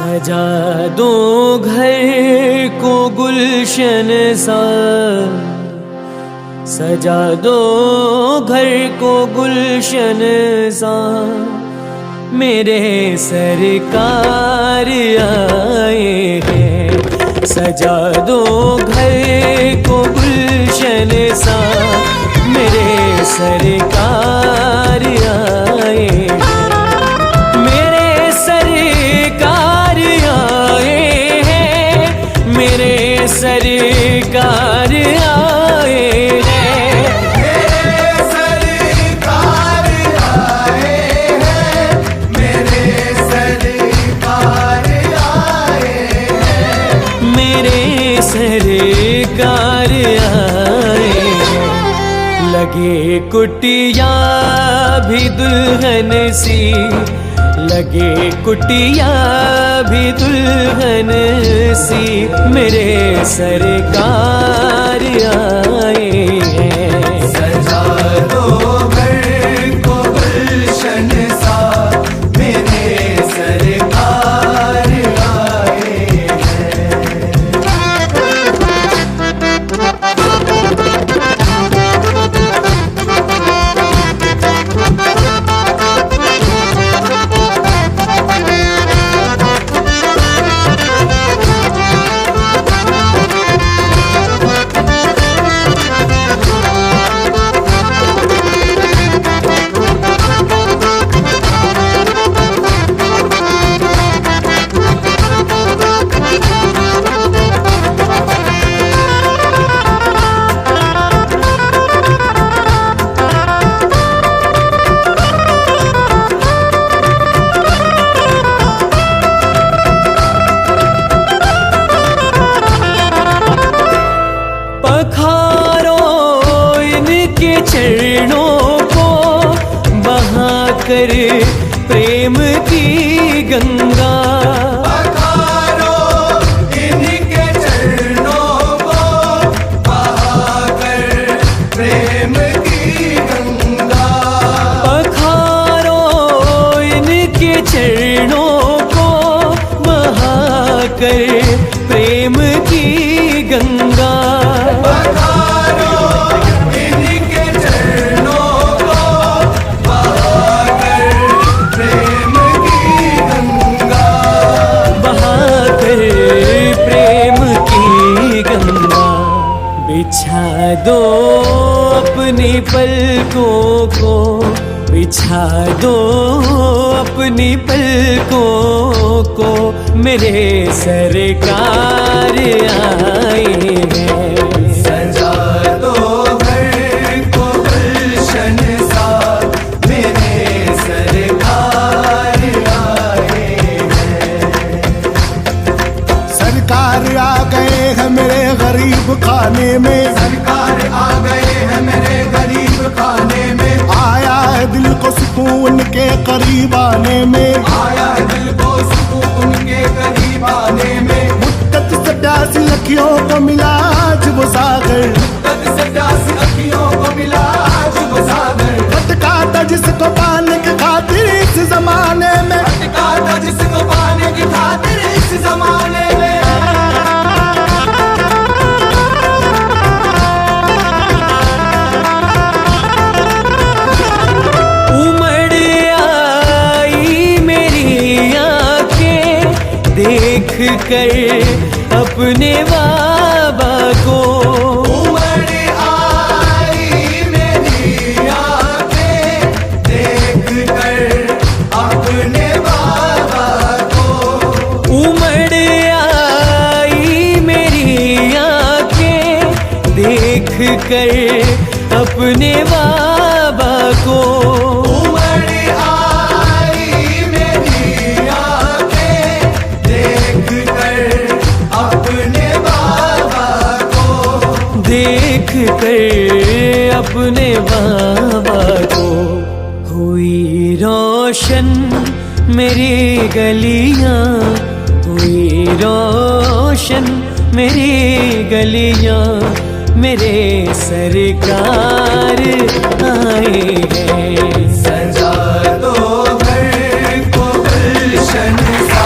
सजा दो घर को गुलशन सा, सजा दो घर को गुलशन सा, मेरे सरकार आए हैं। सजा दो घर को गुलशन सा, मेरे सरकार आए हैं। मेरे सरकार आए हैं, मेरे सरकार आए हैं। मेरे सरकार आए हैं, मेरे सरकार आए हैं। मेरे सरकार आए हैं। लगे कुटिया भी दुल्हन सी, लगे कुटिया भी दुल्हन सी, मेरे सरकार आए हैं। सजा दो घर को गुलशन सा, मेरे सरकार आए हैं। पखारो इनके चरणों को बहाकर प्रेम की गंगा। पखारो इनके चरणों को बहाकर प्रेम की गंगा। पखारो इनके चरणों को बहाकर प्रेम की गंगा। पखारो इनके चरणों को बहाकर प्रेम की गंगा। बहाकर प्रेम की गंगा। बिछा दो अपनी पलकों को, बिछा दो अपनी पलकों को, मेरे सरकार आए हैं। सजा दो घर को गुलशन सा, मेरे सरकार आए हैं। सरकार आ गए हैं मेरे गरीब खाने में, सरकार आ गए हैं मेरे गरीब खाने में। आया है दिल को सुकून के करीब आने में, आया है दिल को सुकून के करीब आने में। मुद्दत से प्यासी अखियों को मिला आज वो सागर, मुद्दत से प्यासी अखियों को मिला आज वो सागर। भटका था जिसको पाने की खातिर इस जमाने में, भटका था जिसको पाने की खातिर इस जमाने में। उमड़ आई मेरी आंखें देख कर अपने बाबा को। उमड़ आई मेरी आंखें देख कर अपने बाबा को। उमड़ आई मेरी आंखें देख कर अपने बाबा को। उमड़ आई मेरी आंखें देख कर अपने बाबा को। देख कर अपने बाबा को। हुई रोशन मेरी गलियां, हुई रोशन मेरी गलियां, मेरे सरकार आए हैं। सजा दो घर को गुलशन सा,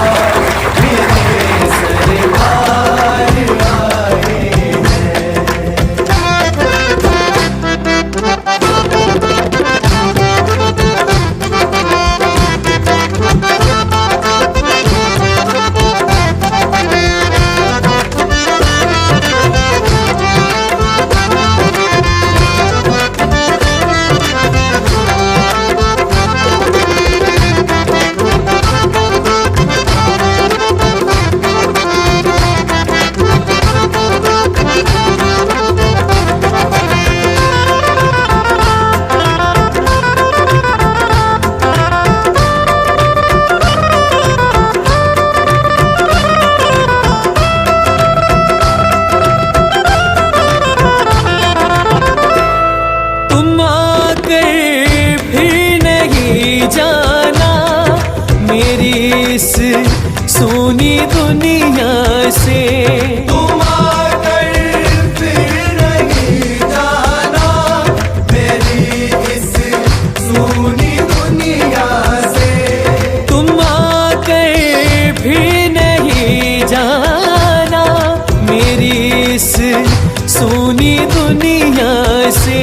से।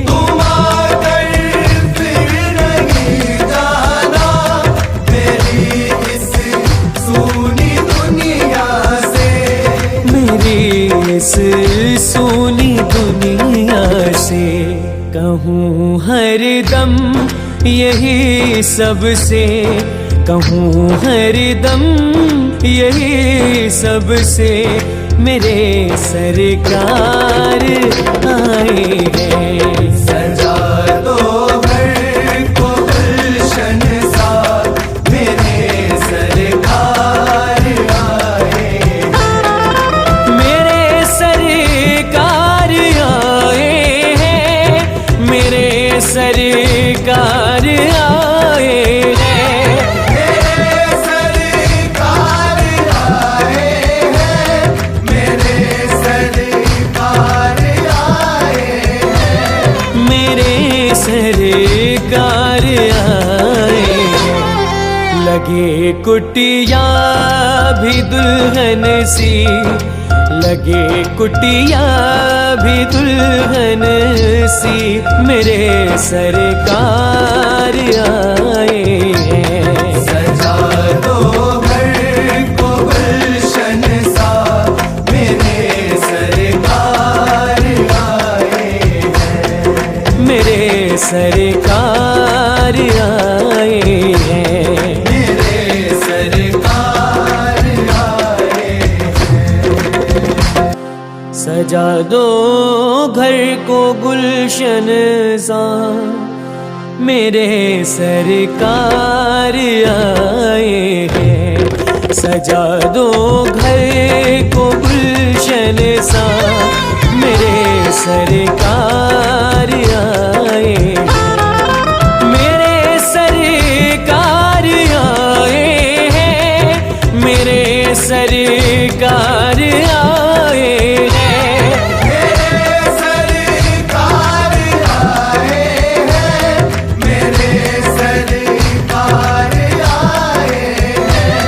तुम आकर फिर नहीं जाना मेरी इस सूनी दुनिया से, मेरी इस सूनी दुनिया से। कहूँ हरदम यही सबसे, कहूँ हरदम यही सबसे, मेरे सरकार आए हैं। सजा दो घर को गुलशन सा मेरे सरकार आए हैं। मेरे सरकार आए हैं, मेरे सरकार आए हैं। मेरे सरकार आए हैं, मेरे सरकार आए हैं। मेरे सरकार आए हैं। लगे कुटिया भी दुल्हन सी, लगे कुटिया भी दुल्हन सी, मेरे सरकार आए हैं। सजा दो घर को गुलशन सा मेरे सरकार आए हैं। मेरे सरकार आए हैं। मेरे सरकार आए हैं। सजा दो घर को गुलशन सा, मेरे सरकार आए हैं। सजा दो घर को गुलशन सा, मेरे सरकार आए हैं। मेरे सरकार आए हैं, मेरे सरकार आए हैं। मेरे सरकार आए हैं, मेरे सरकार आए हैं।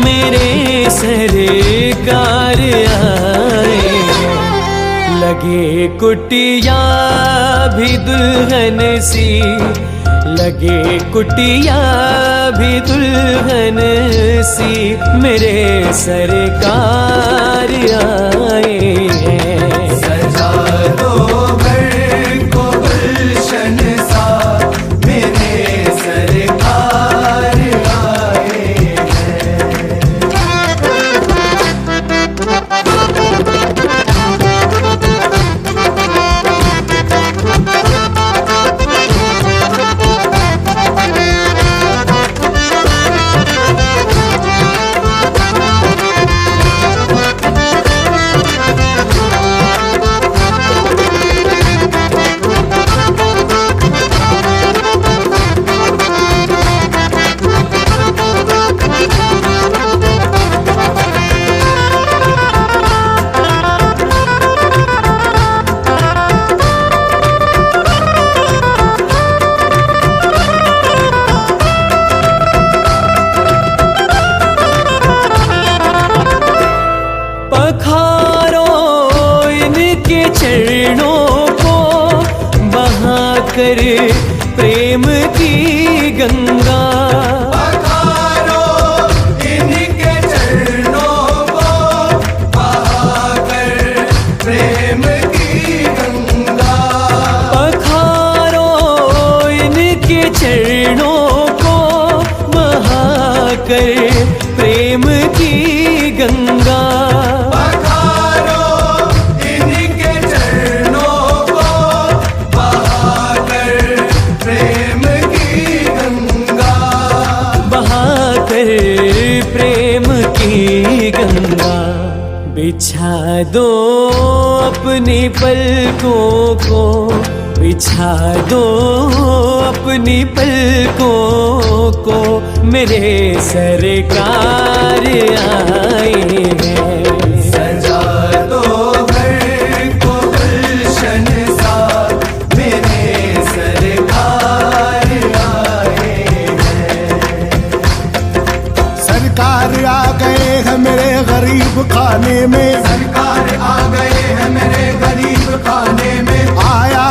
मेरे सरकार आए हैं। लगे कुटिया भी दुल्हन सी, लगे कुटिया भी दुल्हन सी, मेरे सरकार आए हैं। सजा दो घर को गुलशन सा मेरे सरकार आए हैं। पखारो इनके चरणों को बहाकर प्रेम की गंगा। पखारो इनके चरणों को बहाकर प्रेम की गंगा। पखारो इनके चरणों को बहाकर प्रेम की गंगा। पखारो इनके चरणों को बहाकर प्रेम की गंगा। बहाकर प्रेम की गंगा। बिछा दो अपनी पलकों को, बिछा दो अपनी पलकों को, मेरे सरकार आए हैं। सजा दो घर को गुलशन सा मेरे सरकार आए हैं। सरकार आ गए हैं मेरे गरीब खाने में, सरकार आ गए हैं मेरे गरीब खाने में। आया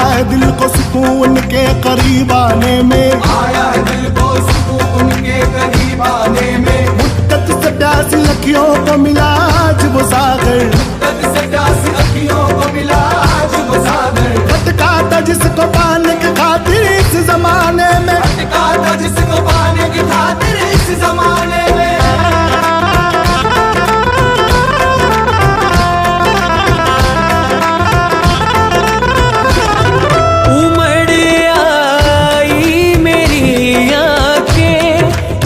करीब आने में, आया है दिल को सुकून उनके करीब आने में। मुद्दत से प्यासी अखियों को मिला आज वो सागर, मुद्दत से प्यासी अखियों को मिला आज वो सागर। भटका था जिसको पाने की खातिर इस जमाने में, भटका था जिसको पाने की खातिर इस जमाने में।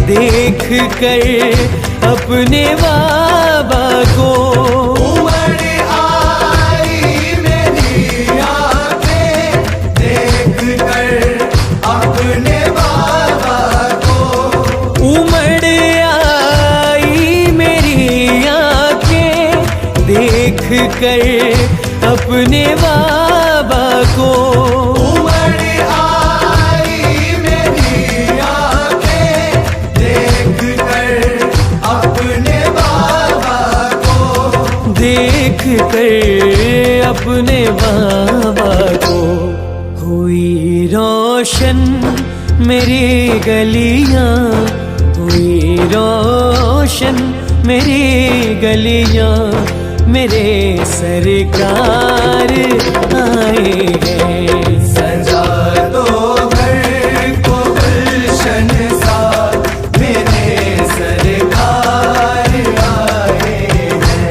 देख कर अपने बाबा को, उमड़ आई मेरी आँखें देख कर अपने बाबा को। उमड़ आई मेरी आँखें देख कर अपने बाबा को। देख कर अपने बाबा को हुई रोशन मेरी गलियां, हुई रोशन मेरी गलियां, मेरे सरकार आए हैं। सजा दो घर को गुलशन सा, मेरे सरकार आए हैं।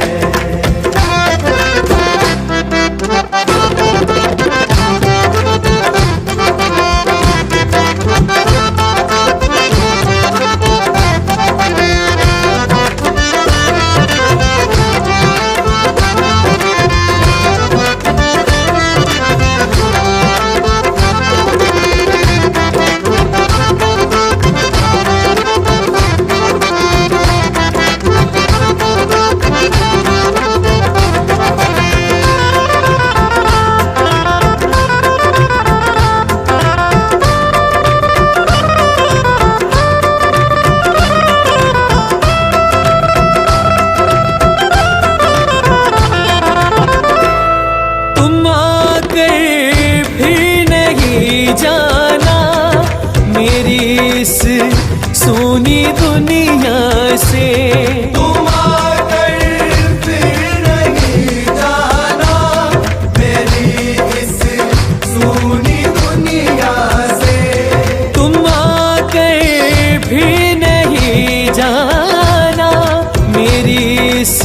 सोनी दुनिया से तुम आकर फिर नहीं जाना, मेरी इस सूनी दुनिया से। तुम आकर फिर नहीं जाना, मेरी इस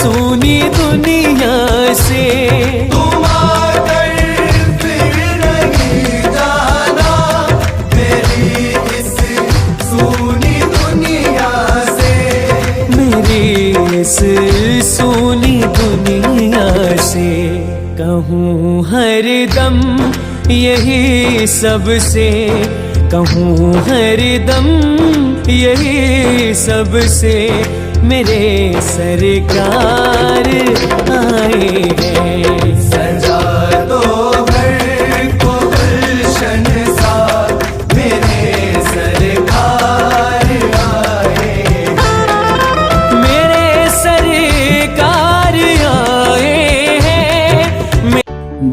सोनी दुनिया से। सोनी दुनिया से कहूँ हरदम यही सबसे, कहूँ हरदम यही सबसे, मेरे सरकार आए हैं। सजा दो घर को गुलशन सा, मेरे सरकार आए हैं। मेरे सरकार आए हैं।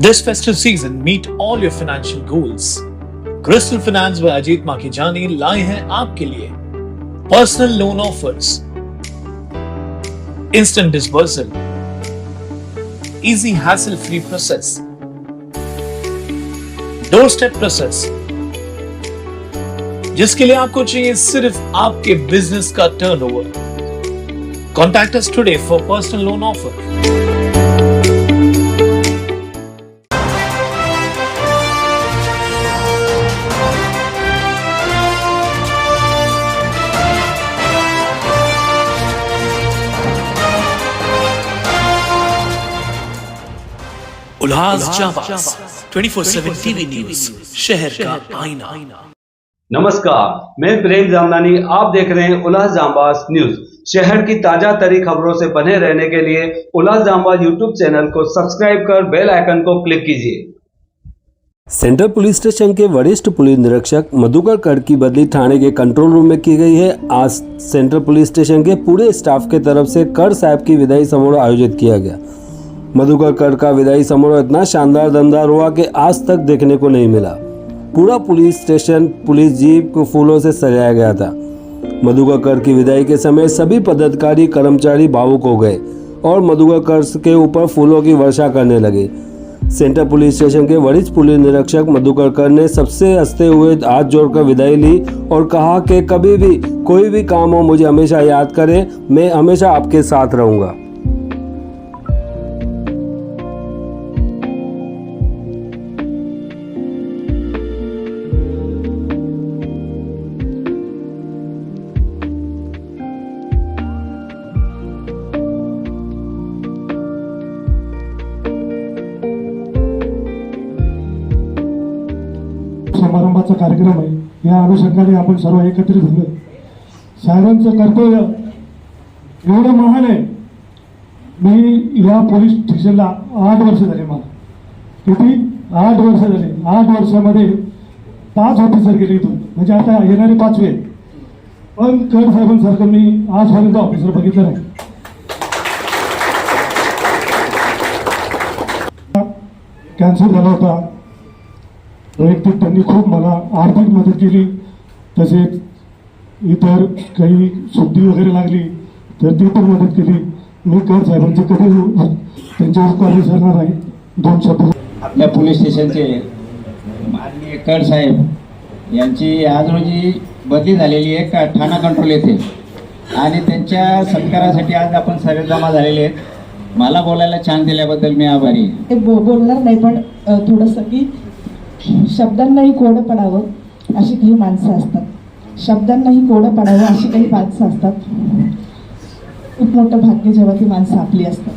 This festive season, meet all your financial goals. Crystal Finance by Ajit Makhijani लाए हैं आपके लिए personal loan offers, instant disbursal, easy hassle-free process, doorstep process, जिसके लिए आपको चाहिए सिर्फ आपके बिजनेस का turnover. Contact us today for personal loan offer. उल्लास जाबाज 24/7 टीवी न्यूज, शहर का आईना। नमस्कार, मैं प्रेम जामनानी, आप देख रहे हैं उल्लास जाबाज न्यूज। शहर की ताजा तरी खबरों से बने रहने के लिए उल्लास जाबाज यूट्यूब चैनल को सब्सक्राइब कर बेल आइकन को क्लिक कीजिए। सेंट्रल पुलिस स्टेशन के वरिष्ठ पुलिस निरीक्षक मधुकर कर की बदली थाने के कंट्रोल रूम में की गई है। आज सेंट्रल पुलिस स्टेशन के पूरे स्टाफ के तरफ से कर साहब की विदाई समारोह आयोजित किया गया। मधुकर कर का विदाई समारोह इतना शानदार दमदार हुआ कि आज तक देखने को नहीं मिला। पूरा पुलिस स्टेशन पुलिस जीप को फूलों से सजाया गया था। मधुकर कर की विदाई के समय सभी पदाधिकारी कर्मचारी भावुक हो गए और मधुकर कर के ऊपर फूलों की वर्षा करने लगे। सेंट्रल पुलिस स्टेशन के वरिष्ठ पुलिस निरीक्षक मधुकर कर ने सबसे हंसते हुए हाथ जोड़कर विदाई ली और कहा कि कभी भी कोई भी काम हो मुझे हमेशा याद करें, मैं हमेशा आपके साथ रहूंगा। समारंभाचा कार्यक्रम आहे, या अनुषंगाने आपण सर्व एकत्रित झालो। साहेबांचं कर्तव्य एवढं महान आहे। मी या पोलीस स्टेशनला 8 वर्ष झाले, मला किती 8 वर्ष झाले। 8 वर्षामध्ये 5 ऑफिसर गेले इथून, म्हणजे आता येणारे 5वे, पण कर साहेबांसारखं मी आजपर्यंत ऑफिसर बघितलं नाही। कॅन्सर झाला होता, वैयक्तिक त्यांनी खूप मला आर्थिक मदत केली, तसेच इतर काही सुट्टी वगैरे लागली तर ती पण मदत केली। मी कर साहेबांचे कधी त्यांच्या उपकार विसरणार नाही। 2 शब्द आपल्या पोलीस स्टेशनचे माननीय कर साहेब यांची आज रोजी बदली झालेली आहे ठाणा कंट्रोल येथे, आणि त्यांच्या सत्कारासाठी आज आपण सर्व जमा झालेले आहेत। मला बोलायला छान दिल्याबद्दल मी आभारी आहे। बोलणार नाही, पण थोडंसं की शब्दांनाही कोडं पडावं अशी काही माणसं असतात, शब्दांनाही कोडं पडावं अशी काही माणसं असतात। खूप मोठं भाग्य जेव्हा ती माणसं आपली असतात।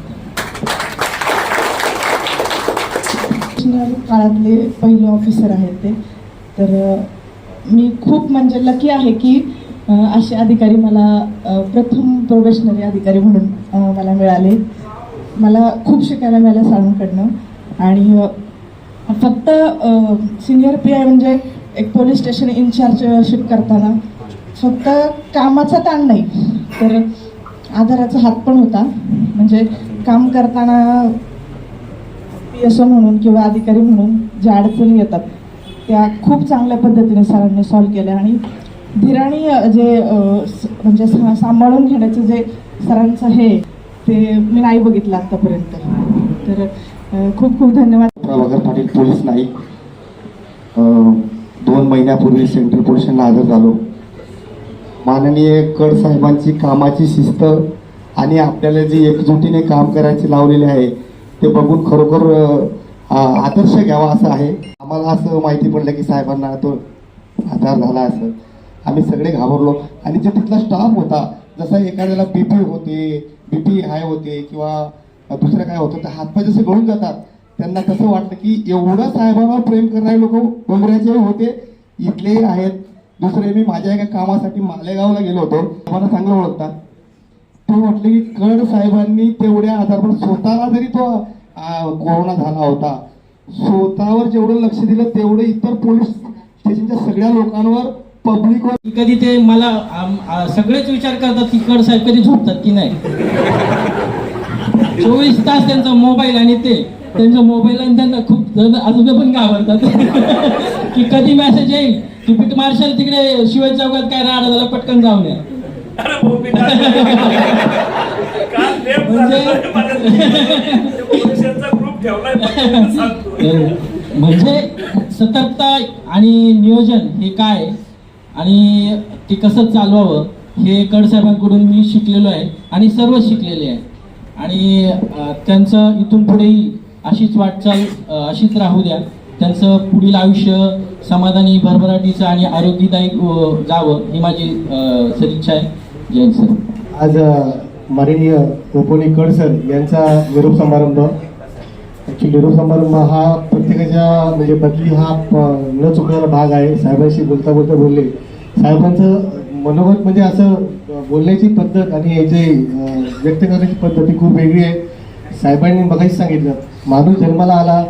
काळातले पहिले ऑफिसर आहेत ते, तर मी खूप म्हणजे लकी आहे की असे अधिकारी मला प्रथम प्रोबेशनरी अधिकारी म्हणून मला मिळाले। मला खूप शिकायला मिळालं साहेबांकडनं, आणि फक्त सिनियर PI म्हणजे एक पोलीस स्टेशन इन्चार्जशिप करताना फक्त कामाचा ताण नाही, तर आधाराचा हात पण होता। म्हणजे काम करताना PSO म्हणून किंवा अधिकारी म्हणून ज्या अडचणी येतात त्या खूप चांगल्या पद्धतीने सरांनी सॉल्व्ह केल्या, आणि धीराने जे म्हणजे सांभाळून घेण्याचं जे सरांचं हे ते मी नाही बघितलं आतापर्यंत। तर खूप खूप धन्यवाद। प्रभाकर पाटील पोलीस नाईक, 2 महिन्यापूर्वी सेंट्रल पोलिसांना हजर झालो। माननीय कर साहेबांची कामाची शिस्त आणि आपल्याला जी एकजुटीने काम करायचे लावलेले आहे ते बघून खरोखर आदर्श घ्यावा असं आहे। आम्हाला असं माहिती पडलं की साहेबांना तो आधार झाला, असं आम्ही सगळे घाबरलो। आणि जो तिथला स्टाफ होता, जसा एखाद्याला BP हाय होते किंवा दुसरं काय होतं तर हातपाय जसे गळून जातात, त्यांना कसं वाटतं की एवढं साहेबांवर प्रेम करणारे लोक डोंगराचे होते इथले आहेत। दुसरे, मी माझ्या एका कामासाठी मालेगावला गेलो होतो, मला चांगलं ओळखतात, ते म्हटले की कर साहेबांनी तेवढ्या आधारपण स्वतःला जरी तो कोरोना झाला होता, स्वतःवर जेवढं लक्ष दिलं तेवढं इतर पोलीस स्टेशनच्या सगळ्या लोकांवर, पब्लिकवर। कधी ते मला सगळेच विचार करतात की कर साहेब कधी झोपतात की नाही। 24 तास त्यांचा मोबाईल, आणि त्यांचा मोबाईल आणि त्यांना खूप आजोबा पण घाबरतात की कधी मेसेज येईल की पीठ मार्शल तिकडे शिवाजी चौकात काय राडा झाला, पटकन जाऊन या। म्हणजे सतर्कता आणि नियोजन हे काय आणि ते कसं चालवावं हे कर साहेबांकडून मी शिकलेलो आहे, आणि सर्व शिकलेले आहे। आणि त्यांचं इथून पुढेही अशीच वाटचाल अशीच राहू द्या। त्यांचं पुढील आयुष्य समाधानी, भरभराटीचं आणि आरोग्यदायी जावं ही माझी सदिच्छा आहे। जय हिंद सर। आज माननीय उपनी कर सर यांचा निरोप समारंभ, ॲक्च्युली निरोप समारंभ हा प्रत्येकाच्या म्हणजे बदली हा न चुकलेला भाग आहे। साहेबांशी बोलता बोलता बोलले, साहेबांचं मनोगत म्हणजे असं बोलण्याची पद्धत आणि हे जे व्यक्त करण्याची पद्धत ही खूप वेगळी आहे। साहेबांनी बघायचं सांगितलं, माणूस जन्माला आला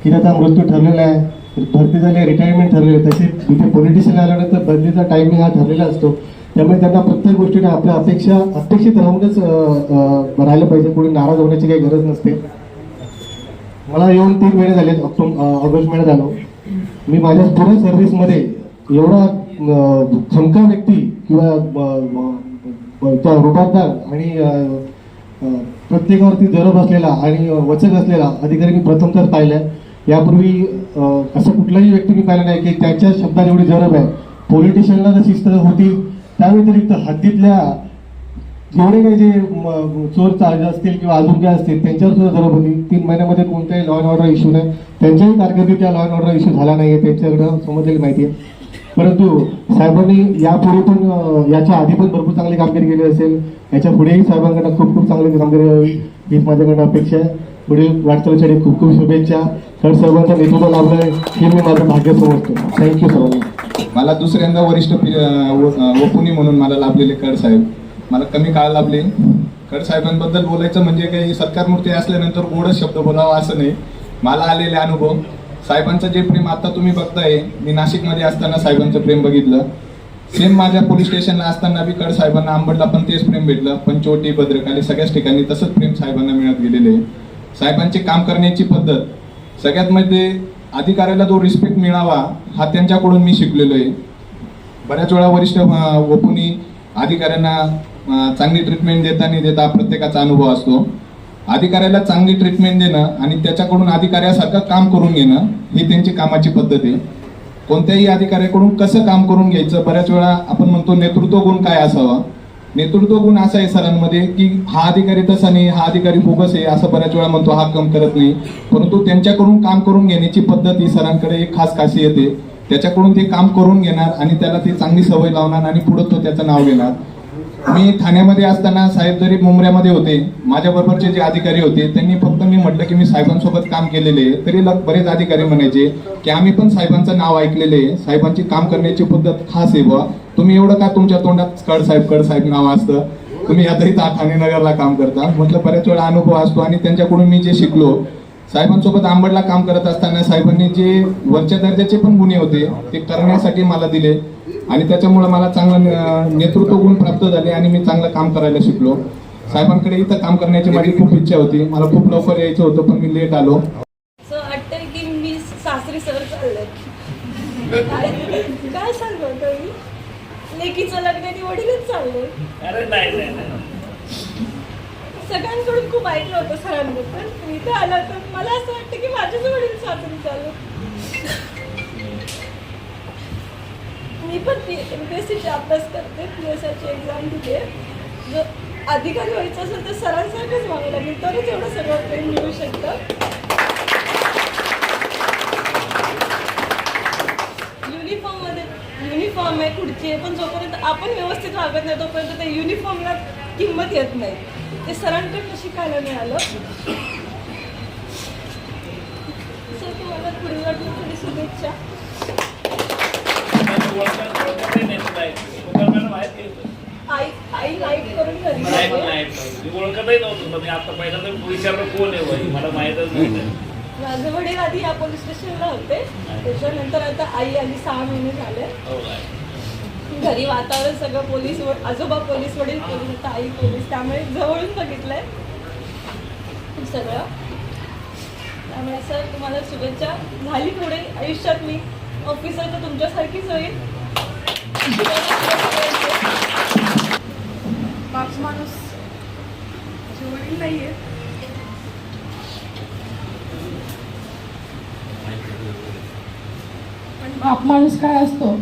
की त्याचा मृत्यू ठरलेला आहे, भरती झाली रिटायरमेंट ठरलेली आहे, तसे तिथे पॉलिटिशियन आल्यानंतर बदलीचा टायमिंग हा ठरलेला असतो। त्यामुळे त्यांना प्रत्येक गोष्टीने आपल्या अपेक्षित राहूनच राहिलं पाहिजे, कोणी नाराज होण्याची काही गरज नसते। मला येऊन 3 महिने झाले, ऑगस्ट महिना झालो। मी माझ्या पूर्ण सर्व्हिसमध्ये एवढा खमका व्यक्ती किंवा त्या रुबाबदार आणि प्रत्येकावरती जरब असलेला आणि वचक असलेला अधिकारी मी प्रथमतच पाहिलाय. यापूर्वी असं कुठलाही व्यक्ती मी पाहिला नाही की त्याच्या शब्दात एवढी जरब आहे. पॉलिटिशियनला जर शिस्त होती त्या व्यतिरिक्त हद्दीतल्या जेवढे काही जे चोर चार्ज असतील किंवा अजून काय असतील त्यांच्यावर सुद्धा जरब होती. 3 महिन्यामध्ये कोणताही लॉ अँड ऑर्डर इश्यू नाही. त्यांच्याही कारकिर्दीत त्या लॉ अँड ऑर्डर इश्यू झाला नाही आहे त्यांच्याकडं समजलेली माहिती आहे. परंतु साहेबांनी यापुढे पण याच्या आधी पण भरपूर चांगली कामगिरी केली असेल. याच्या पुढेही साहेबांकडनं खूप खूप चांगली कामगिरी व्हावी हीच माझ्याकडनं अपेक्षा आहे. पुढील वाटचालीसाठी खूप खूप शुभेच्छा. खड साहेबांचं नेतृत्व लाभलंय हे मी माझं भाग्य समजतो. थँक्यू सर्वांना. मला दुसऱ्यांदा वरिष्ठ वपुनी म्हणून मला लाभलेले कड साहेब मला कमी काळ लाभले. कड साहेबांबद्दल बोलायचं म्हणजे काही सरकारमूर्ती असल्यानंतर गोडच शब्द बोलावा असं नाही. मला आलेले अनुभव साहेबांचं जे प्रेम आता तुम्ही बघताय, मी नाशिकमध्ये असताना साहेबांचं प्रेम बघितलं. सेम माझ्या पोलीस स्टेशनला असताना बी कड साहेबांना अंबडला पण तेच प्रेम भेटलं. पंचवटी भद्रकाली सगळ्याच ठिकाणी तसंच प्रेम साहेबांना मिळत गेलेले आहे. साहेबांची काम करण्याची पद्धत सगळ्यात मध्ये अधिकाऱ्याला जो रिस्पेक्ट मिळावा हा त्यांच्याकडून मी शिकलेलो आहे. बऱ्याच वेळा वरिष्ठ वपुनी अधिकाऱ्यांना चांगली ट्रीटमेंट देता प्रत्येकाचा अनुभव असतो. अधिकाऱ्याला चांगली ट्रीटमेंट देणं आणि त्याच्याकडून अधिकाऱ्यासारखं काम करून घेणं ही त्यांची कामाची पद्धत आहे. कोणत्याही अधिकाऱ्याकडून कसं काम करून घ्यायचं, बऱ्याच वेळा आपण म्हणतो नेतृत्व गुण काय असावा. नेतृत्व गुण असा आहे सरांमध्ये की हा अधिकारी तसा नाही, हा अधिकारी बोगस आहे असं बऱ्याच वेळा म्हणतो, हा काम करत नाही. परंतु त्यांच्याकडून काम करून घेण्याची पद्धत ही सरांकडे एक खास खासियत आहे. त्याच्याकडून ते काम करून घेणार आणि त्याला ती चांगली सवय लावणार आणि पुढे तो त्याचं नाव घेणार. मी ठाण्यामध्ये असताना साहेब जरी मुंबऱ्यामध्ये होते, माझ्या बरोबरचे जे अधिकारी होते त्यांनी फक्त मी म्हटलं की मी साहेबांसोबत काम केलेले आहे तरी बरेच अधिकारी म्हणायचे की आम्ही पण साहेबांचं नाव ऐकलेले आहे, साहेबांची काम करण्याची पद्धत खास आहे बुवा, तुम्ही एवढं का तुमच्या तोंडात कड साहेब नाव असतं, तुम्ही आताही ठाणेनगरला काम करता. म्हटलं बऱ्याच वेळा अनुभव असतो आणि त्यांच्याकडून मी जे शिकलो, साहेबांसोबत अंबडला काम करत असताना साहेबांनी जे वरच्या दर्जाचे पण गुन्हे होते ते करण्यासाठी मला दिले आणि त्याच्यामुळे मला चांगलं नेतृत्व गुण प्राप्त झाले आणि मी चांगलं काम करायला शिकलो. साहेबांकडे इथं काम करण्याची माझी खूप इच्छा होती. मला खूप लवकर यायचं होतं पण मी लेट आलो. असं वाटतंय की मी सासरी सर चाललंय. काय सांगतो मी लेकीचं लग्न आणि वडीलच चाललंय. अरे नाही सगळ्यांकडून खूप ऐकलं होतं सरांबद्दल. मी इथं आला तर मला असं वाटतं की माझ्याच वडील सासरी चालू. मी पण MPSCचे अभ्यास करते, PSIची एक्झाम दिली. जर अधिकारी व्हायचं असेल तर सरांसारखंच व्हावं लागेल तरच एवढं सगळं ट्रेन मिळू शकतं. युनिफॉर्म आहे, खुर्ची आहे, पण जोपर्यंत आपण व्यवस्थित वागत नाही तोपर्यंत त्या युनिफॉर्मला किंमत येत नाही. ते सरांकडनं शिकायला मिळालं. सर तुम्हाला पुढील वाटण्यासाठी शुभेच्छा. आई लाईट करून घरी ओळखतही नव्हतं मी आता पहिल्यांदा विचारलं कोण आहे मला माहीतच नव्हतं. माझे वडील आधी या पोलीस स्टेशनला होते, त्याच्यानंतर आता आई आली 6 महिने झाले. घरी वातावरण सगळं पोलीस, आजोबा पोलीस, वडील पोलीस, आता आई पोलीस, त्यामुळे जवळून बघितलंय सगळं. त्यामुळे सर तुम्हाला शुभेच्छा. झाली पुढे आयुष्यात मी ऑफिसर तर तुमच्यासारखीच होईल. बाप माणूस वडील नाहीये. पण बाप माणूस काय असतो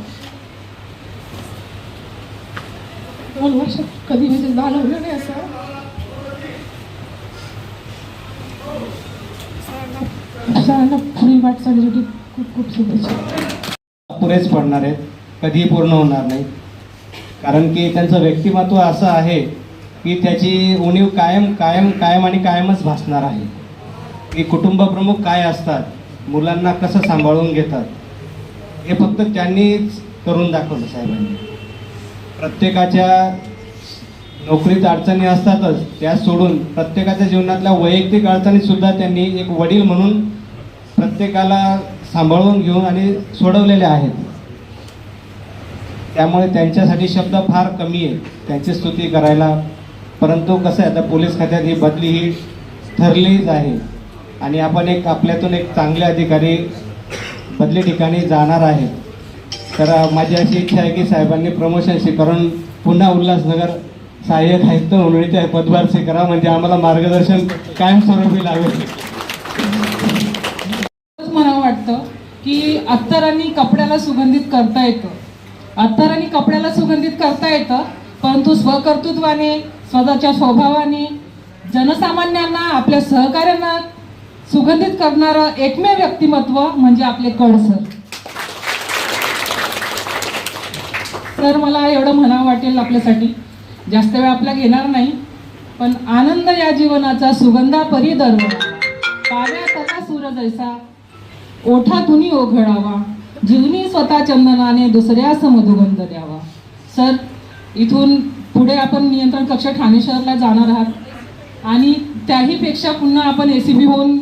2 वर्षात कधी म्हणजे जाणवलं नाही असं. सरांना पुढील वाटचालीसाठी खूप खूप शुभेच्छा. पुरेच पडणार आहेत, कधीही पूर्ण होणार नाही. कारण की त्यांचं व्यक्तिमत्व असं आहे की त्याची उणीव कायम आणि कायमच भासणार आहे. की कुटुंब प्रमुख काय असतात, मुलांना कसं सांभाळून घेतात हे फक्त त्यांनीच करून दाखवलं साहेबांनी. प्रत्येकाच्या नोकरीत अडचणी असतातच, त्या सोडून प्रत्येकाच्या जीवनातल्या वैयक्तिक अडचणीसुद्धा त्यांनी एक वडील म्हणून प्रत्येकाला सांभाळून घेऊन आणि सोडवलेल्या आहेत. त्यामुळे त्यांच्यासाठी शब्द फार कमी आहे त्यांची स्तुती करायला. परंतु कसं आहे, आता पोलीस खात्यात ही बदली ही ठरलीच आहे आणि आपण आपल्यातून एक चांगले अधिकारी बदली ठिकाणी जाणार आहे. तर माझी अशी इच्छा आहे की साहेबांनी प्रमोशन स्वीकारून पुन्हा उल्हासनगर सहाय्यक आयुक्त म्हणून पदभार स्वीकारा, म्हणजे आम्हाला मार्गदर्शन कायमस्वरूपी लावेल. मला वाटतं की अत्तरांनी कपड्याला सुगंधित करता येतं, अत्तरांनी कपड्याला सुगंधित करता येतं, परंतु स्वकर्तृत्वाने, स्वतःच्या स्वभावाने जनसामान्यांना, आपल्या सहकाऱ्यांना सुगंधित करणारं एकमेव व्यक्तिमत्व म्हणजे आपले कड सर. तर मला एवढं म्हणावं वाटेल आपल्यासाठी, जास्त वेळ आपला घेणार नाही, पण आनंद या जीवनाचा सुगंधा परी दरवळा, पाव्या तथा सूर जैसा ओठातून ओघळावा, जीवनी स्वतः चंदनाने दुसऱ्यास मधुगंध द्यावा. सर, इथून पुढे आपण नियंत्रण कक्ष ठाणे शहरला जाणार आहात आणि त्याहीपेक्षा पुन्हा आपण ACP होऊन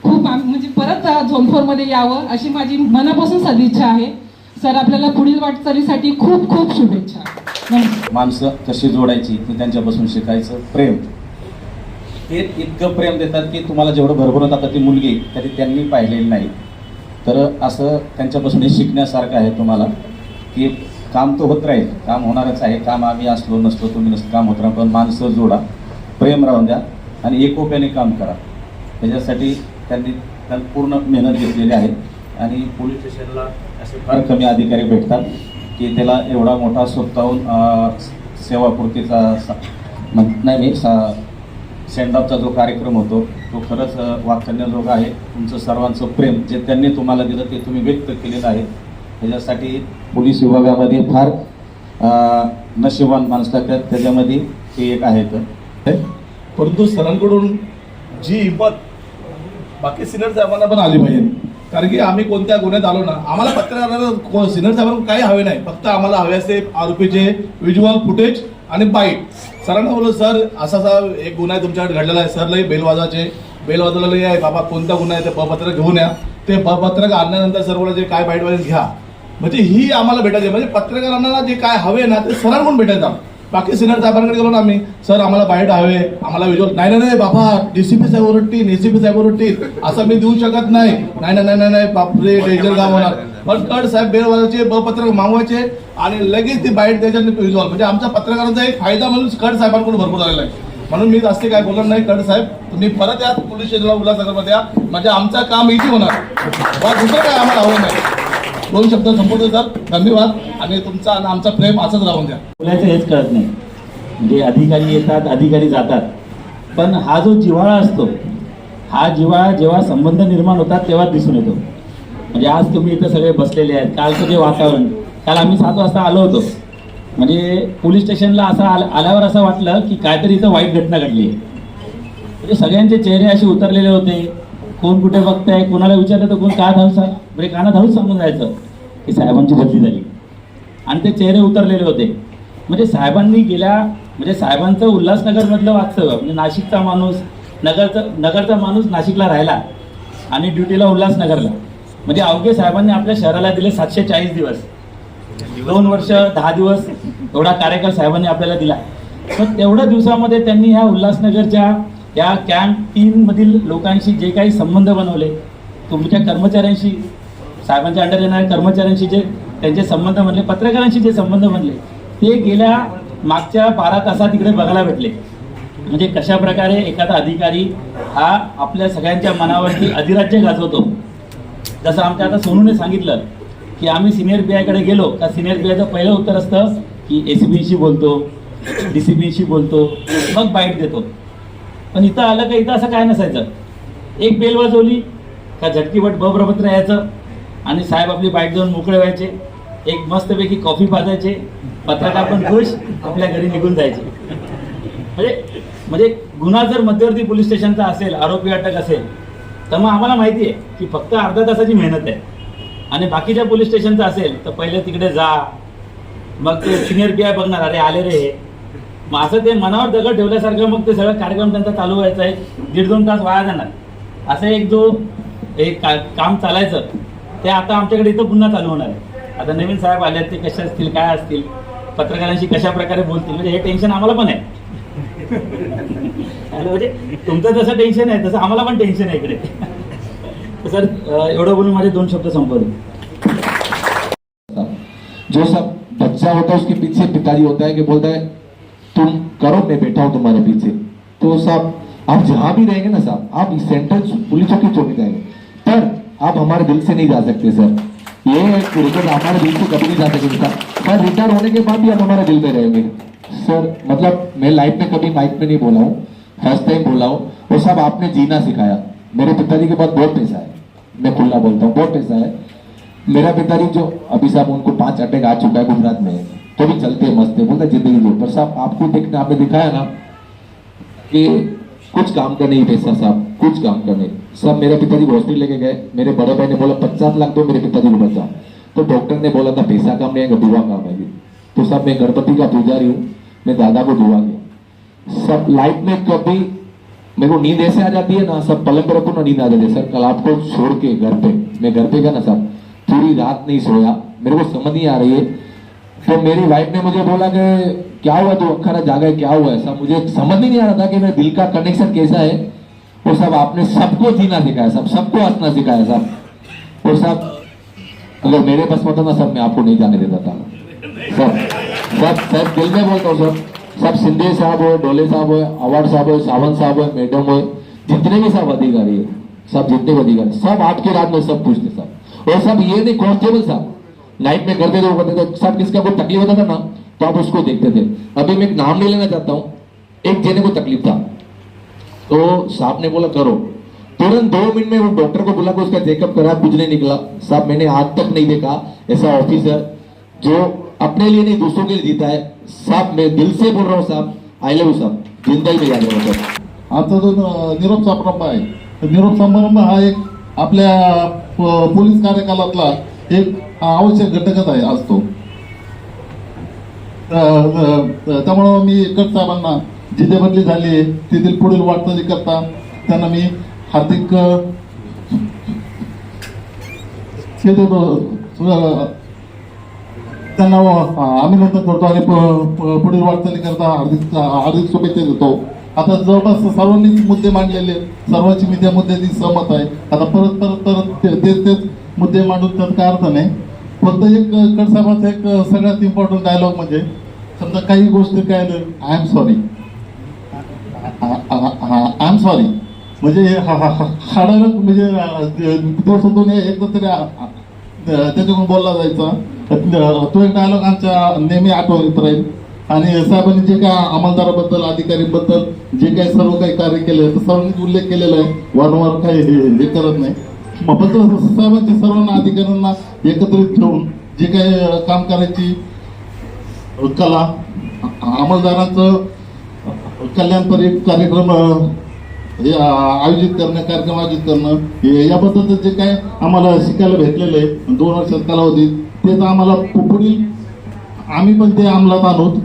खूप म्हणजे परत झोन 4 मध्ये यावं अशी माझी मनापासून सदिच्छा आहे. सर, आपल्याला पुढील वाटचालीसाठी खूप खूप शुभेच्छा. माणसं कशी जोडायची ते त्यांच्यापासून शिकायचं. प्रेम, ते इतकं प्रेम देतात की तुम्हाला जेवढं भरभरून आता ती मुलगी तरी त्यांनी पाहिलेली नाही. तर असं त्यांच्यापासून हे शिकण्यासारखं आहे तुम्हाला की काम तर होत राहील, काम होणारच आहे. काम आम्ही असलो नसलो, तुम्ही नसतो, काम होत राहा, पण माणसं जोडा, प्रेम राहून द्या आणि एकोप्याने काम करा. त्याच्यासाठी त्यांनी पूर्ण मेहनत घेतलेली आहे. आणि पोलीस स्टेशनला असे फार कमी अधिकारी भेटतात की त्याला एवढा मोठा स्वतःहून सेवापूर्तीचा नाही मी सेंड ऑफचा जो कार्यक्रम होतो तो खरंच वाखाणण्याजोगा आहे. तुमचं सर्वांचं प्रेम जे त्यांनी तुम्हाला दिलं ते तुम्ही व्यक्त केलेलं आहे. त्याच्यासाठी पोलीस विभागामध्ये फार नशिबान माणसं लागतात, त्याच्यामध्ये हे एक आहेत. परंतु सरांकडून जी हिंमत बाकी सिनियर साहेबांना पण आली पाहिजे, कारण की आम्ही कोणत्या गुन्ह्यात आलो ना, आम्हाला पत्रकारांना सिनियर साहेबांना काही हवे नाही, फक्त आम्हाला हवे असते आरोपीचे व्हिज्युअल फुटेज आणि बाईट. सरांना बोललो, सर असा एक गुन्हा आहे तुमच्याकडे घडलेला आहे, सर लई बेल वाजवलेलं आहे बाबा, कोणता गुन्हा आहे ते पत्रक घेऊन या. ते पत्रक आणल्यानंतर सर बोला जे काय बाईट वाईट घ्या, म्हणजे ही आम्हाला भेटायचे. म्हणजे पत्रकारांना जे काय हवे ना ते सरांकडून भेटायचं. बाकी सिनियर साहेबांकडे गेलो ना आम्ही, सर आम्हाला बाईट हवे, आम्हाला व्हिज्युअल, नाही बाबा DCP साहेब ओरडतील, ACP साहेब ओरडतील, असं मी देऊ शकत नाही. नाही बापरे, डेंजर काम होणार. पण कड साहेब बेल वाजायचे, पत्रक मागवायचे आणि लगेच ती बाईट द्यायची व्हिज्युअल. म्हणजे आमच्या पत्रकारांचा एक फायदा म्हणून कड साहेबांकडून भरपूर झालेला आहे. म्हणून मी जास्त काय बोलणार नाही. कड साहेब तुम्ही परत या पोलीस स्टेशनला उल्हासनगरमध्ये या, म्हणजे आमचं काम इझी होणार, दुसरं काय आम्हाला हवं नाही. 2 शब्द संपवतो सर, धन्यवाद. आणि तुमचा आणि आमचा प्रेम असंच राहून द्या. बोलायचं हेच कळत नाही, म्हणजे अधिकारी येतात, अधिकारी जातात, पण हा जो जिव्हाळा असतो, हा जिव्हाळा जेव्हा संबंध निर्माण होतात तेव्हा दिसून येतो. म्हणजे आज तुम्ही इथं सगळे बसलेले आहेत, कालचं जे वातावरण, काल आम्ही 7 वाजता आलो होतो, म्हणजे पोलीस स्टेशनला असं आल्यावर असं वाटलं की काहीतरी इथं वाईट घटना घडली आहे. म्हणजे सगळ्यांचे चेहरे असे उतरलेले होते, कोण कुठे बघताय, कोणाला विचारलं तर कोण काय धावून म्हणजे कानात धावून सांगून जायचं की साहेबांची बदली झाली, आणि ते चेहरे उतरलेले होते. म्हणजे साहेबांनी म्हणजे साहेबांचं उल्हासनगरमधलं वास्तव, म्हणजे नाशिकचा माणूस, नगरचा माणूस नाशिकला राहिला आणि ड्युटीला उल्हासनगरला. म्हणजे अवघे साहेबांनी आपल्या शहराला दिले 740 दिवस, 2 वर्ष 10 दिवस एवढा कार्यकाळ साहेबांनी आपल्याला दिला. पण तेवढ्या दिवसामध्ये त्यांनी ह्या उल्हासनगरच्या या कॅम्प 3 मधील लोकांशी जे काही संबंध बनवले, तुमच्या कर्मचाऱ्यांशी, साहेबांच्या अंडर येणाऱ्या कर्मचाऱ्यांशी जे त्यांचे संबंध बनले, पत्रकारांशी जे संबंध बनले, ते गेल्या मागच्या 12 तासात इकडे बघायला भेटले. म्हणजे कशा प्रकारे एखादा अधिकारी हा आपल्या सगळ्यांच्या मनावरती अधिराज्य गाजवतो. जसं आमच्या आता सोनूने सांगितलं की आम्ही सिनियर PI गेलो का सिनियर PIचं पहिलं उत्तर असतं की ACPशी बोलतो, DCPशी बोलतो, मग बाईट देतो. पण इथं आलं का इथं असं काय नसायचं. एक बेल वाजवली का झटकीपट बब्रपत्र यायचं आणि साहेब आपली बाईट देऊन मोकळे व्हायचे, एक मस्तपैकी कॉफी पाजायचे, पत्रकार पण खुश, आपल्या घरी निघून जायचे. म्हणजे गुन्हा जर मध्यवर्ती पोलीस स्टेशनचा असेल, आरोपी अटक असेल, तर मग आम्हाला माहिती आहे की फक्त अर्धा तासाची मेहनत आहे. आणि बाकीच्या पोलीस स्टेशनचा असेल तर पहिले तिकडे जा, मग ते सिनियर PI बघणार, अरे आले रे, मग असं ते मनावर दगड ठेवल्यासारखं मग ते सगळं कार्यक्रम त्यांचा चालू व्हायचा आहे, 1.5-2 तास वाया जाणार. असं एक काम चालायचं ते आता आमच्याकडे इथं पुन्हा चालू होणार आहे. आता नवीन साहेब आले, ते कसे असतील, काय असतील, पत्रकारांशी कशा प्रकारे बोलतील, म्हणजे हे टेन्शन आम्हाला पण आहे. म्हणजे तुमचं जसं टेन्शन आहे तसं आम्हाला पण टेन्शन आहे इकडे. तर सर एवढं बोलून माझे 2 शब्द संपवले. जो सब बच्चा होता है उसके पीछे पिताजी होता है कि बोलता है तुम करो मैं बैठा हूं तुम्हारे पीछे. तो साहब आप जहां भी रहेंगे ना साहब, आप सेंट्रल पुलिस चौकी चौकी जाएंगे, पर आप हमारे दिल से नहीं जा सकते सर. ये रिकॉर्ड हमारे दिल से कभी नहीं जा सकते सर. पर रिटायर होने के बाद भी आप हमारे दिल में रहेंगे सर. मतलब मैं लाइफ में कभी माइक में नहीं बोला हूँ, फर्स्ट टाइम बोला हूँ. और साहब आपने जीना सिखाया. मेरे पिताजी के पास बहुत पैसा है, मैं खुला बोलता हूँ, बहुत पैसा है. मेरा पिताजी जो अभी साहब उनको 5 अटैक आ चुका है गुजरात में, तो भी चलते मस्त है, बोलता जिंदगी जो. पर साहब आपको देखना, आपने दिखाया ना कि कुछ काम का नहीं पैसा साहब, कुछ काम का नहीं. सब मेरे पिताजी को हॉस्पिटल लेके गए, मेरे बड़े भाई ने बोला 50 लाख दो मेरे पिताजी को बचा. तो डॉक्टर ने बोला था पैसा काम नहीं आएगा, दुआ काम आएगी. तो साहब मैं गणपति का पुजारी हूँ, मैं दादा को दुआ किया. सब लाइफ में कभी मेरे को नींद ऐसे आ जाती है ना, सब पलंग पर रखो ना नींद आ जाती है. सर कल आपको छोड़ के घर पे, मैं घर पे गया ना साहब, पूरी रात नहीं सोया, मेरे को समझ नहीं आ रही है. तो मेरी वाइफ ने मुझे बोला कि क्या हुआ, तो अखरा जागा है, क्या हुआ है. सब मुझे समझ नहीं आ रहा था कि मेरे दिल का कनेक्शन कैसा है. और सब आपने सबको जीना सिखाया साहब, सबको हंसना सिखाया साहब. और साहब अगर मेरे पास होता ना सब, मैं आपको नहीं जाने देता था सब दिल में बोलता हूँ सर. सब सिंधे साहब हो, डोले साहब हो, अवार्ड साहब हो, सावंत साहब हो, मैडम हो, जितने भी सब अधिकारी है, सब जितने भी अधिकारी, सब आपके राज में सब पूछते साहब. और सब ये नहीं, कांस्टेबल साहब नाइट में करते थे, करते थे सब. किसका कोई तकलीफ होता था ना तो आप उसको देखते थे. अभी मैं एक नाम नहीं लेना चाहता हूँ, एक जने को तकलीफ था, तो साहब ने बोला करो. तुरंत 2 मिनट में वो डॉक्टर को बुला के उसका चेकअप करा, कुछ नहीं निकला साहब. मैंने आज तक नहीं देखा ऐसा ऑफिसर जो अपने लिए नहीं दूसरों के लिए जीता है साहब. मैं दिल से बोल रहा हूँ साहब, आई लव यू साहब, जिंदगी में याद रखो सर. आजचा जो निरोप समारंभ आहे, निरोप समारंभ हा एक आपल्या पोलीस कार्यकालातला एक आवश्यक घटकच आहे असतो. त्यामुळं मी कट साहेबांना जिथे बदली झाली तेथील पुढील वाटचाली करता त्यांना मी हार्दिक त्यांना अभिनंदन करतो आणि पुढील वाटचाली करता हार्दिक शुभेच्छा देतो. आता जवळपास सर्वांनीच मुद्दे मांडलेले, सर्वांची मी त्या मुद्द्याची सहमत आहे. आता परत तेच मुद्दे मांडून त्यात काय अर्थ नाही. फक्त एक कडसाहेबांचा एक सगळ्यात इम्पॉर्टंट डायलॉग म्हणजे समजा काही गोष्टी काय I am sorry, I am sorry म्हणजे हा डायलॉग म्हणजे दिवसातून एकदा तरी त्याच्याकडून बोलला जायचा. तो एक डायलॉग आमच्या नेहमी आठवणीत राहील. आणि साहेबांनी जे काय अंमलदाराबद्दल, अधिकारीबद्दल जे काही सर्व काही कार्य केले तर सर्वांनीच उल्लेख केलेला आहे, वारंवार काही हे करत नाही. फक्त साहेबांची सर्वांना अधिकाऱ्यांना एकत्रित ठेवून जे काही काम करायची कला, अंमलदारांचं कल्याणपरी कार्यक्रम आयोजित करणं याबद्दल जे काय आम्हाला शिकायला भेटलेलं आहे 2 वर्षात कालावधीत, तेच आम्हाला पुढील आम्ही पण ते अंमलात आणूत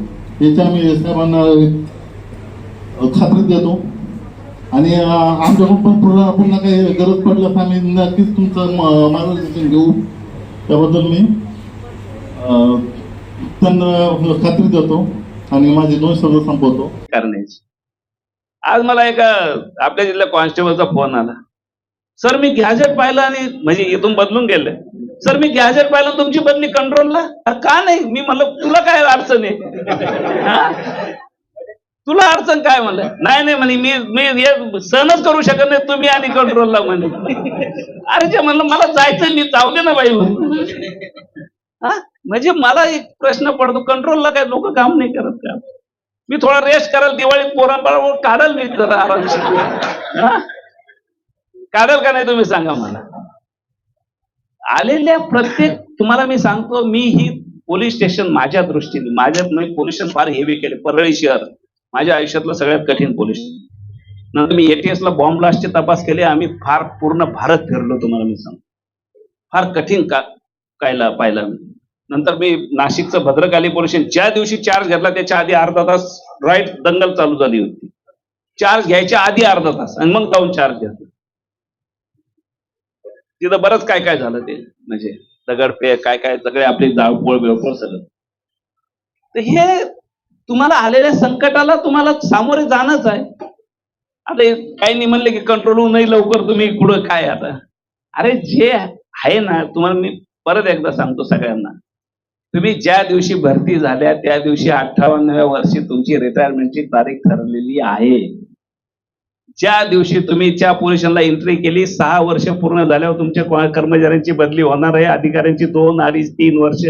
याची आम्ही साहेबांना खात्री देतो. आणि आमच्याकडून पण पुन्हा काही गरज पडल्यास आम्ही नक्कीच तुमचं मार्गदर्शन घेऊ. त्याबद्दल मी त्यांना खात्री देतो आणि माझे 2 शब्द संपवतो. करण्याची आज मला एका आपल्या जिल्ह्या कॉन्स्टेबलचा फोन आला. सर मी गॅजेट पाहिलं आणि म्हणजे इथून बदलून गेले. सर मी गॅजेट पाहिलं तुमची बदली कंट्रोलला का नाही. मी म्हणलं तुला काय अडचण आहे, तुला अडचण काय म्हणलं. नाही म्हणे मी सहनच करू शकत नाही तुम्ही आणि कंट्रोलला म्हणे. अरे जे म्हणलं मला जायचं मी जाऊ दे ना बाई. म्हणजे मला एक प्रश्न पडतो, कंट्रोलला काय लोक काम नाही करत का. मी थोडा रेस्ट कराल, दिवाळीत पोरांबरोबर काढल मी जरा आराम, काढल का नाही तुम्ही सांगा मला. आलेल्या प्रत्येक तुम्हाला मी सांगतो, मी ही पोलीस स्टेशन माझ्या दृष्टीने, माझ्यात मी पोलीस स्टेशन फार हेवी केले. परळी शहर माझ्या आयुष्यातलं सगळ्यात कठीण पोलीस. नंतर मी ATS ला बॉम्ब ब्लास्टचे तपास केले. आम्ही फार पूर्ण भारत फिरलो, तुम्हाला मी सांगतो. फार कठीण कायला पाहिला. नंतर मी नाशिकचं भद्रकाली पोलीस स्टेशन, ज्या दिवशी चार्ज घेतला त्याच्या आधी अर्धा तास राईट दंगल चालू झाली होती. चार्ज घ्यायच्या आधी अर्धा तास आणि मग जाऊन चार्ज घेतला. तिथं बरंच काय काय झालं ते, म्हणजे दगडफेक काय काय सगळे आपले जाळपोळ बिळपोळ सगळं. तर हे तुम्हाला आलेल्या संकटाला तुम्हाला सामोरे जाणंच आहे. आता काही नाही म्हणले की कंट्रोल होऊ नाही लवकर तुम्ही पुढं काय. आता अरे जे आहे ना, तुम्हाला मी परत एकदा सांगतो सगळ्यांना, तुम्ही ज्या दिवशी भरती झाल्या त्या दिवशी 58व्या वर्षी तुमची रिटायरमेंटची तारीख ठरलेली आहे. ज्या दिवशी तुम्ही त्या पोझिशनला एंट्री केली 6 वर्ष पूर्ण झाल्यावर तुमच्या कर्मचाऱ्यांची बदली होणार आहे. अधिकाऱ्यांची 2, 2.5, 3 वर्ष.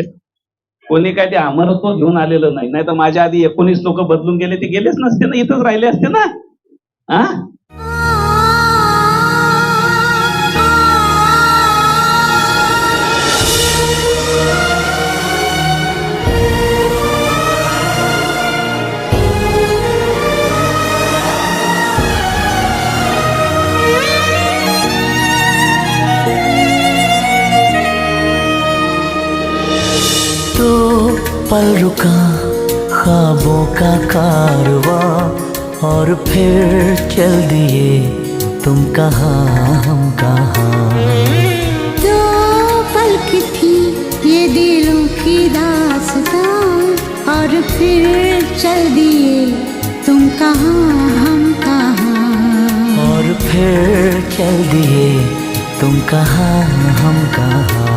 कोणी काय ते अमरत्व घेऊन आलेलं नाही. नाही तर माझ्या आधी 19 लोक बदलून गेले, ते गेलेच नसते ना, इथंच राहिले असते ना. हा, तो पल रुका ख्वाबों का कारवां और फिर चल दिए तुम कहाँ हम कहाँ. दो पल की थी ये दिलों की दास्तां और फिर चल दिए तुम कहाँ हम कहाँ. और फिर चल दिए तुम कहाँ हम कहाँ.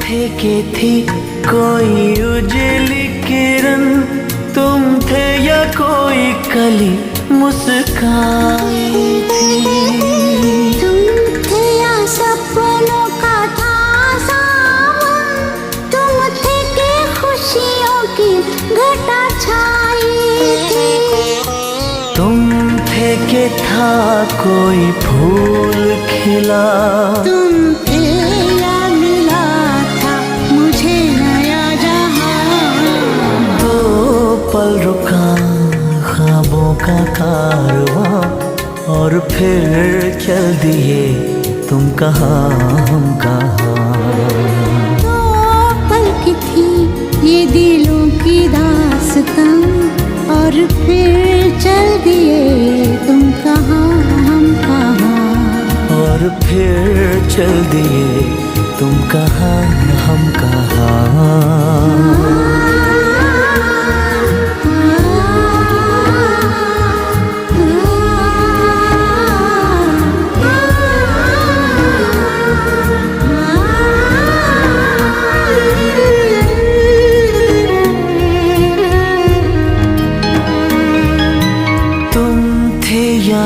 फेंके थी कोई उजली किरण, तुम थे या कोई कली मुस्काई थी. तुम थे या सपनों का था सावन, तुम थे के खुशियों की घटा छाई थी. तुम थे के था कोई फूल खिला, तुम थे या मिला था मुझे नया जहां. दो पल रुका ख्वाबों का कारवां और फिर चल दिए तुम कहाँ हम कहाँ. दो पल की थी ये दिलों की दास्तां और फिर चल दिए तुम कहाँ हम कहाँ. और फिर चल दिए तुम कहाँ हम कहाँ.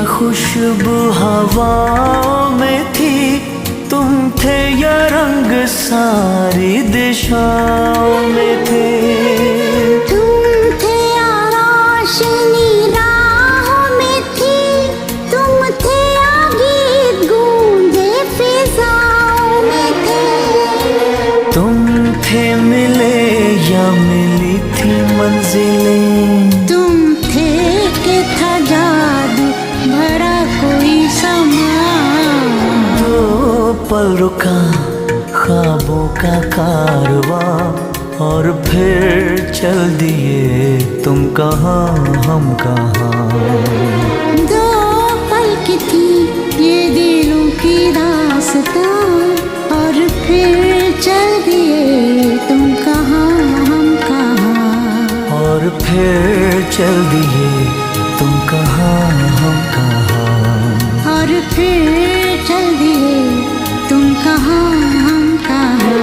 खुशबू हवाओं में थी, तुम थे या रंग सारी दिशाओं में थे. तुम थे या रोशनी राहों में थी, तुम थे या गीत गूंजे फिजाओं में थे. तुम थे मिले या मिली थी मंजिलें, तुम थे के था जादू भरा कोई समा. दो पल रुका ख्वाबों का कारवां और फिर चल दिए तुम कहाँ हम कहाँ. दो पल की थी ये दिलों की दास्तां और फिर चल दिए तुम कहाँ हम कहाँ. और फिर चल दिए तुम कहाँ हम कहाँ. और फिर चल दिए तुम कहाँ हम कहाँ.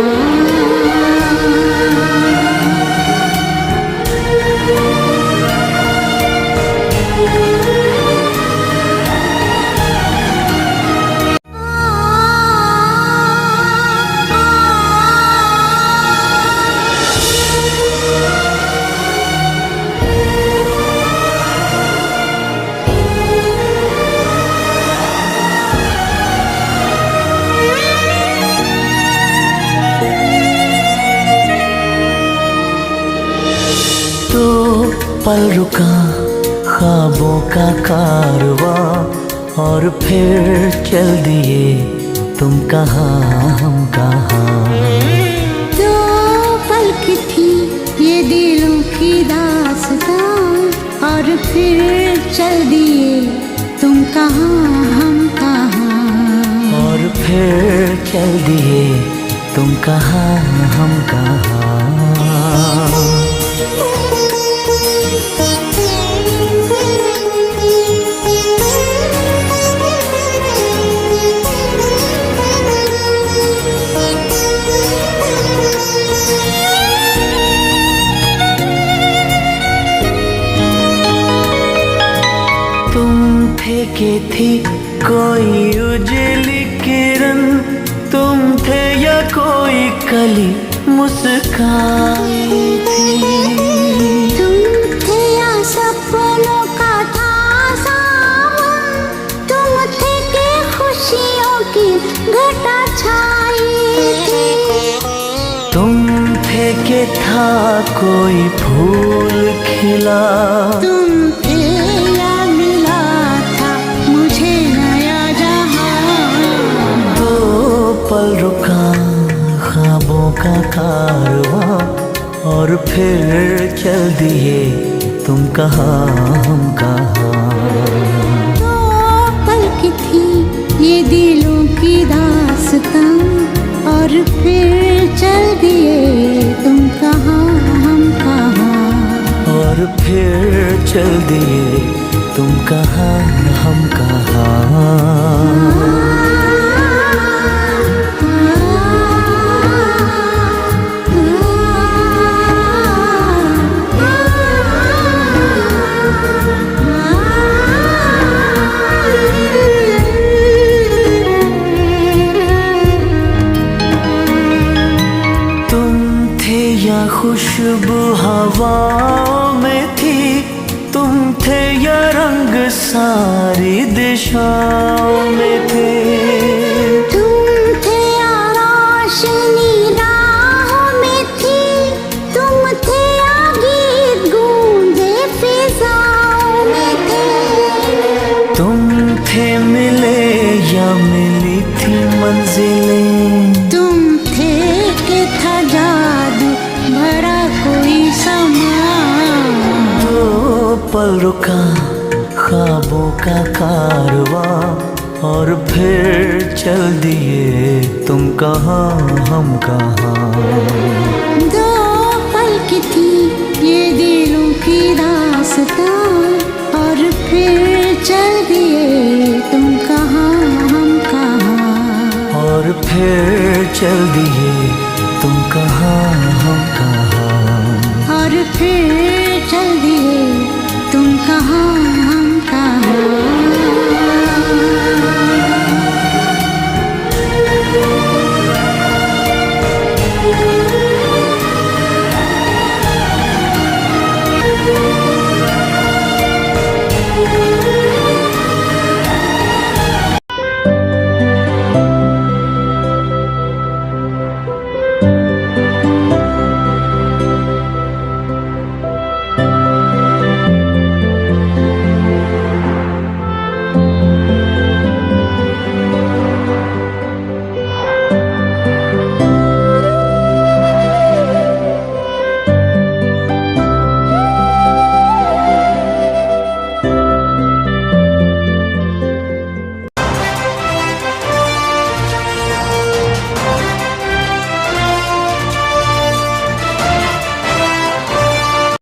पल रुका ख्वाबों का कारवां और फिर चल दिए तुम कहाँ हम कहाँ. दो पल की थी ये दिलों की दास्तां और फिर चल दिए तुम कहाँ हम कहाँ। और फिर चल दिए तुम कहाँ हम कहाँ। फेंके थी कोई उजली किरण, तुम थे या कोई कली मुस्काई थी। तुम थे या सपनों का था सावन, तुम थे के खुशियों की घटा छाई थी। तुम थे के था कोई फूल खिला, तुम थे या मिला था मुझे नया जहां। दो पल रुका ख्वाबों का कारवां, और फिर चल दिए तुम कहाँ हम कहाँ। दो पल की थी ये दिलों की दास्तां, और फिर चल दिए तुम कहाँ हम कहाँ। और फिर चल दिए तुम कहाँ हम कहाँ। या खुशबू हवाओं में थी, तुम थे या रंग सारी दिशाओं में थे। तुम थे या रोशनी राहों में थी, तुम थे या गीत गूंजे फिजाओं में थे। तुम थे मिले या मिली थी मंजिलें, तुम थे कि था जादू भरा कोई समा। दो पल रुका ख्वाबों का कारवां, और फिर चल दिए तुम कहाँ हम कहाँ। दो पल की थी ये दिलों की दास्तां, और फिर चल दिए तुम कहाँ हम कहाँ। और फिर चल दिए तुम कहाँ हम कहाँ। और फिर चल दिए तुम कहाँ